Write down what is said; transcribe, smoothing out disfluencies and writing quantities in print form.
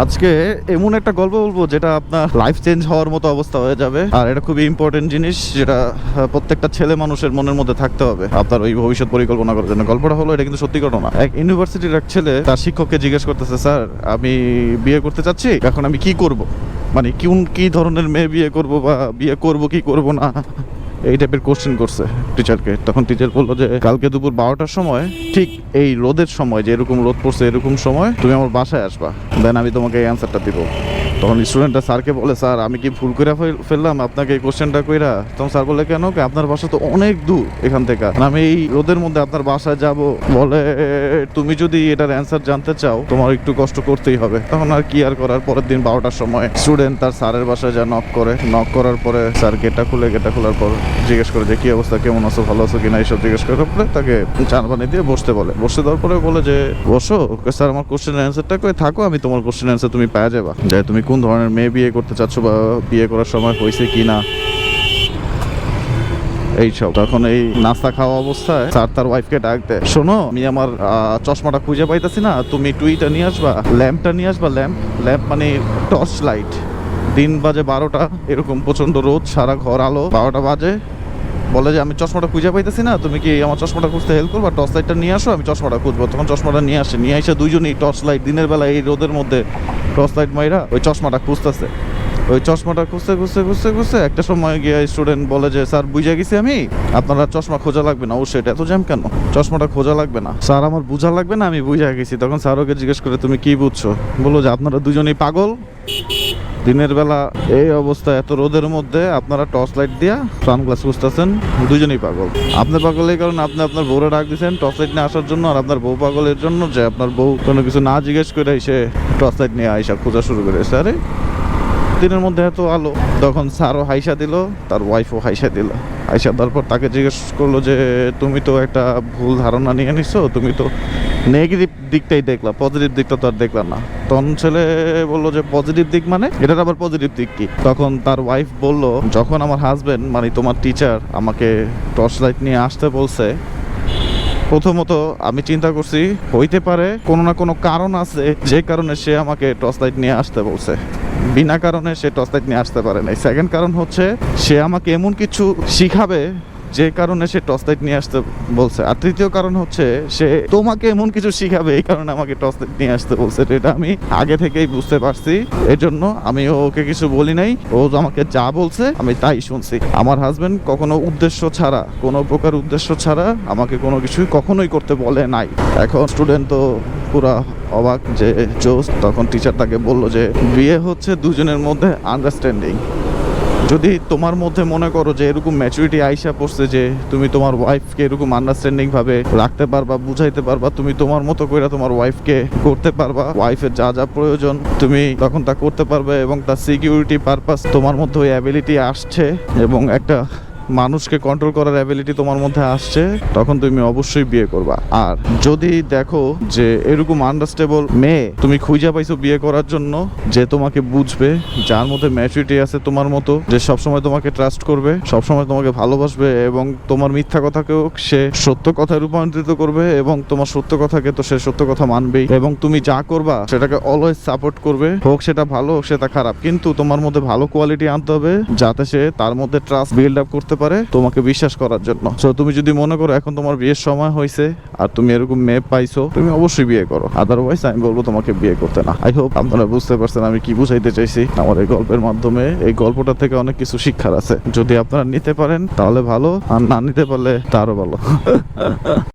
আজকে এমন একটা গল্প বলবো যেটা আপনার লাইফ চেঞ্জ হওয়ার মতো অবস্থা হয়ে যাবে। আর এটা খুবই ইম্পর্টেন্ট জিনিস, যেটা প্রত্যেকটা ছেলে মানুষের মনের মধ্যে থাকতে হবে আপনার ওই ভবিষ্যৎ পরিকল্পনা করার জন্য। গল্পটা হলো, এটা কিন্তু সত্যি ঘটনা। এক ইউনিভার্সিটির এক ছেলে তার শিক্ষককে জিজ্ঞেস করতেছে, স্যার আমি বিয়ে করতে চাচ্ছি, এখন আমি কি করব, মানে কি ধরনের মেয়ে বিয়ে করব, বা বিয়ে করব কি করব না, এই টাইপের কোশ্চেন করছে টিচারকে। তখন টিচার বললো যে কালকে দুপুর 12টার সময়, ঠিক এই রোদের সময়, যে এরকম রোদ পড়ছে এরকম সময় তুমি আমার বাসায় আসবা, দেন আমি তোমাকে এই অ্যান্সারটা দিব। তখন স্টুডেন্টরা স্যারকে বলে, স্যার আমি কি ভুল করে ফেললাম আপনাকে এই কোশ্চেনটা কইরা? তখন স্যার বলে, কেন, আপনার বাসা তো অনেক দূর এখান থেকে, আমি এই রোদের মধ্যে আপনার বাসায় যাব? বলে, তুমি যদি এটার অ্যান্সার জানতে চাও তোমার একটু কষ্ট করতেই হবে। তখন আর কি আর করার, পরের দিন 12টার সময় স্টুডেন্ট তার স্যারের বাসায় যা নক করে। নক করার পরে স্যার গেটটা খোলার পর জিজ্ঞেস করে যে কি অবস্থা, কেমন আছো, ভালো আছো কিনা, এইসব জিজ্ঞেস করার পরে তাকে চা পানি দিয়ে বসতে বলে। বসতে দেওয়ার পরে বলে যে বসো, স্যার আমার কোশ্চেনের অ্যান্সারটা কই, থাকো আমি তোমার কোশ্চেনের অ্যান্সার তুমি পেয়ে যাবা, যে তুমি কোন ধরনের মেয়ে বিয়ে করতে চাচ্ছ, বা বিয়ে করার সময় হয়েছে কি না, এইসব। তখন এই নাস্তা খাওয়া অবস্থায় স্যার তার ওয়াইফকে ডাক দেয়, শোনো আমি আমার চশমাটা খুঁজে পাইতেছি না, তুমি টুইটা নিয়ে আসবা, ল্যাম্পটা নিয়ে আসবা। ল্যাম্প মানে টর্চ লাইট। দিন বাজে 12টা, এরকম প্রচন্ড রোদ, সারা ঘর আলো, 12টা বাজে। বলে যে আমি চশমাটা খুঁজে পাইতেছি না, তুমি কি আমার চশমাটা খুঁজতে হেল্প করবা, টর্চ লাইটটা নিয়ে আসো, আমি চশমাটা খুঁজবো। তখন চশমাটা নিয়ে এসে দুইজনই টর্চ লাইট, দিনের বেলা এই রোদের মধ্যে টর্চ লাইট মাইরা ওই চশমাটা খুঁজতেছে। ওই চশমাটা খুঁজতে একটা সময় গিয়ে স্টুডেন্ট বলে যে স্যার বুঝে গেছি আমি, আপনারা চশমা খোঁজা লাগবে না। অবশ্যই, এটা এত জ্যাম কেন, চশমাটা খোঁজা লাগবে না। স্যার আমার বুঝা লাগবে না, আমি বুঝে গেছি। তখন স্যার ওকে জিজ্ঞেস করে তুমি কি বুঝছো? বললো যে আপনারা দুজনেই পাগল, দিনের বেলা এই অবস্থা এত রোদের মধ্যে আপনারা টর্চ লাইট দিয়া সানগ্লাস খুঁজতেছেন, দুজনেই পাগল। আপনি পাগল এই কারণে আপনি আপনার বউরে ডাক দিচ্ছেন টর্চ লাইট নিয়ে আসার জন্য, আর আপনার বউ পাগলের জন্য যে আপনার বউ কোনো কিছু না জিজ্ঞেস করে এসে টর্চ লাইট নিয়ে আইসা খোঁজা শুরু করেছে। আরে দিনের মধ্যে এত আলো। তখন স্যারও হাইসা দিল, তার ওয়াইফও হাইসা দিল। হাইসা দেওয়ার পর তাকে জিজ্ঞেস করলো যে তুমি তো একটা ভুল ধারণা নিয়ে নিছো, তুমি তো নেগেটিভ দিকটাই দেখলা, পজিটিভ দিকটা তো আর দেখলা না। তখন ছেলে বললো যে পজিটিভ দিক মানে, এটার আবার পজিটিভ দিক কি? তখন তার ওয়াইফ বলল, যখন আমার হাজবেন্ড মানে তোমার টিচার আমাকে টর্চ লাইট নিয়ে আসতে বলছে, প্রথমত আমি চিন্তা করছি হইতে পারে কোনো না কোনো কারণ আছে যে কারণে সে আমাকে টর্চ লাইট নিয়ে আসতে বলছে, বিনা কারণে সে টর্চ লাইট নিয়ে আসতে পারে নাই। সেকেন্ড কারণ হচ্ছে সে আমাকে এমন কিছু শিখাবে যে কারণে সে টর্চ লাইট নিয়ে আসতে বলছে। আর তৃতীয় কারণ হচ্ছে সে তোমাকে এমন কিছু শিখাবে এই কারণে আমাকে টর্চ লাইট নিয়ে আসতে বলছে। এটা আমি আগে থেকেই বুঝতে পারছি, এর জন্য আমি ওকে কিছু বলি নাই। ও আমাকে যা বলছে আমি তাই শুনছি। আমার হাজবেন্ড কখনো উদ্দেশ্য ছাড়া, কোনো প্রকার উদ্দেশ্য ছাড়া আমাকে কোনো কিছুই কখনোই করতে বলে নাই। এখন স্টুডেন্ট তো পুরা অবাক যে জোস। তখন টিচার তাকে বললো যে বিয়ে হচ্ছে দুজনের মধ্যে আন্ডারস্ট্যান্ডিং। যদি তোমার মধ্যে মনে করো যে এরকম ম্যাচুরিটি আইসা পড়ছে যে তুমি তোমার ওয়াইফকে এরকম আন্ডারস্ট্যান্ডিং ভাবে রাখতে পারবা, বুঝাইতে পারবা, তুমি তোমার মতো করে তোমার ওয়াইফকে করতে পারবা, ওয়াইফের যা যা প্রয়োজন তুমি তখন তা করতে পারবে, এবং তার সিকিউরিটি পারপাস তোমার মধ্যে ওই অ্যাবিলিটি আসছে, এবং একটা মানুষকে কন্ট্রোল করার অ্যাবিলিটি তোমার মধ্যে আসছে, তখন তুমি অবশ্যই বিয়ে করবা। আর যদি দেখো যে এরকম আন্ডারস্টেবল মেয়ে তুমি খুঁজে পাইছো বিয়ে করার জন্য, যে তোমাকে বুঝবে, যার মধ্যে ম্যাচুরিটি আছে তোমার মতো, যে সবসময় তোমাকে ট্রাস্ট করবে, সবসময় তোমাকে ভালোবাসবে, এবং তোমার মিথ্যা কথাকেও সে সত্য কথায় রূপান্তরিত করবে, এবং তোমার সত্য কথাকে তো সে সত্য কথা মানবেই, এবং তুমি যা করবা সেটাকে অলওয়েজ সাপোর্ট করবে, হোক সেটা ভালো হোক সেটা খারাপ। কিন্তু তোমার মধ্যে ভালো কোয়ালিটি আনতে হবে যাতে সে তার মধ্যে ট্রাস্ট বিল্ড আপ করতে পারে তোমাকে বিশ্বাস করার জন্য। সো তুমি যদি মনে করো এখন তোমার বিয়ের সময় হয়েছে আর তুমি এরকম মেয়ে পাইছো, তুমি অবশ্যই বিয়ে করো। আদারওয়াইজ আমি বলবো তোমাকে বিয়ে করতে না। আই হোপ আপনারা বুঝতে পারছেন আমি কি বুঝাইতে চাইছি আমার এই গল্পের মাধ্যমে। এই গল্পটা থেকে অনেক কিছু শিক্ষার আছে, যদি আপনারা নিতে পারেন তাহলে ভালো, আর না নিতে পারলে তারও ভালো।